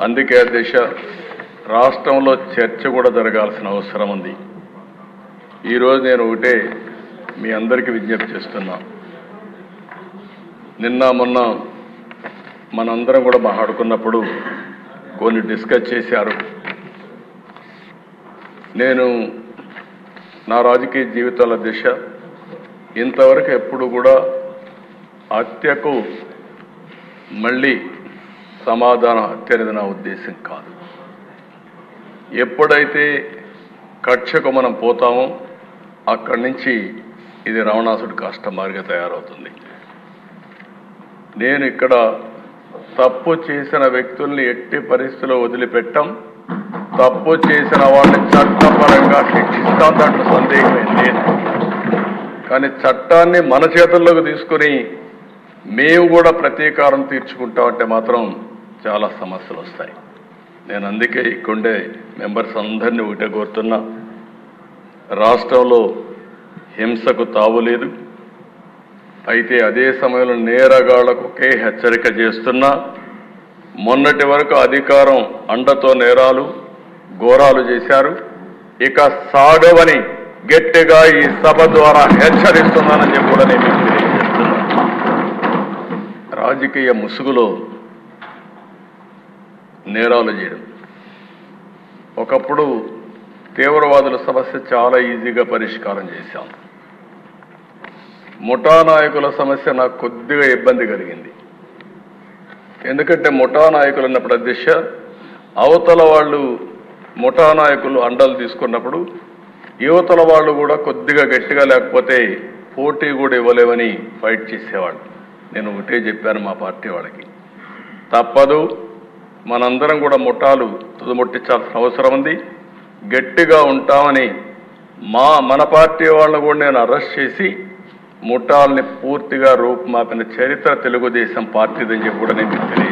అందుకే అధ్యక్ష రాష్ట్రంలో చర్చ కూడా జరగాల్సిన అవసరం ఉంది. ఈరోజు నేను ఒకటే మీ అందరికీ విజ్ఞప్తి చేస్తున్నా. నిన్న మొన్న మనందరం కూడా మాట్లాడుకున్నప్పుడు కొన్ని డిస్కస్ చేశారు. నేను నా రాజకీయ జీవితాల దిశ ఇంతవరకు ఎప్పుడు కూడా హత్యకు మళ్ళీ సమాధానం హత్య అనేది నా ఉద్దేశం కాదు. ఎప్పుడైతే కక్షకు మనం పోతామో అక్కడి నుంచి ఇది రావణాసుడి కష్టమారిగా తయారవుతుంది. నేను ఇక్కడ తప్పు చేసిన వ్యక్తుల్ని ఎట్టి పరిస్థితుల్లో వదిలిపెట్టాం. తప్పు చేసిన వాళ్ళని చట్టపరంగా శిక్షిస్తాం, దాంట్లో సందేహమే లేదు. కానీ చట్టాన్ని మన చేతుల్లోకి తీసుకుని మేము కూడా ప్రతీకారం తీర్చుకుంటామంటే మాత్రం చాలా సమస్యలు వస్తాయి. నేను అందుకే ఇక్కడే మెంబర్స్ అందరినీ ఒకటే కోరుతున్నా, రాష్ట్రంలో హింసకు తావులేదు. అయితే అదే సమయంలో నేరగాళ్లకు ఒకే హెచ్చరిక చేస్తున్నా, మొన్నటి వరకు అధికారం అండతో నేరాలు ఘోరాలు చేశారు, ఇక సాగవని గట్టిగా ఈ సభ ద్వారా హెచ్చరిస్తున్నానని చెప్పి కూడా నేను తెలియజేస్తున్నా. రాజకీయ ముసుగులో నేరాలు చేయడం, ఒకప్పుడు తీవ్రవాదుల సమస్య చాలా ఈజీగా పరిష్కారం చేశాం. ముఠా నాయకుల సమస్య నాకు కొద్దిగా ఇబ్బంది కలిగింది. ఎందుకంటే ముఠా నాయకులు అన్నప్పుడు అధ్యక్ష అవతల వాళ్ళు ముఠా నాయకులు అండలు తీసుకున్నప్పుడు యువతల వాళ్ళు కూడా కొద్దిగా గట్టిగా లేకపోతే పోటీ కూడా ఇవ్వలేమని ఫైట్ చేసేవాళ్ళు. నేను ఒకటే చెప్పాను మా పార్టీ వాళ్ళకి, తప్పదు, మనందరం కూడా ముఠాలు తుదముట్టించాల్సిన అవసరం ఉంది, గట్టిగా ఉంటామని మన పార్టీ వాళ్ళని కూడా నేను అరెస్ట్ చేసి ముఠాల్ని పూర్తిగా రూపుమాపిన చరిత్ర తెలుగుదేశం పార్టీదని చెప్పి కూడా నేను తెలియజేస్తాను.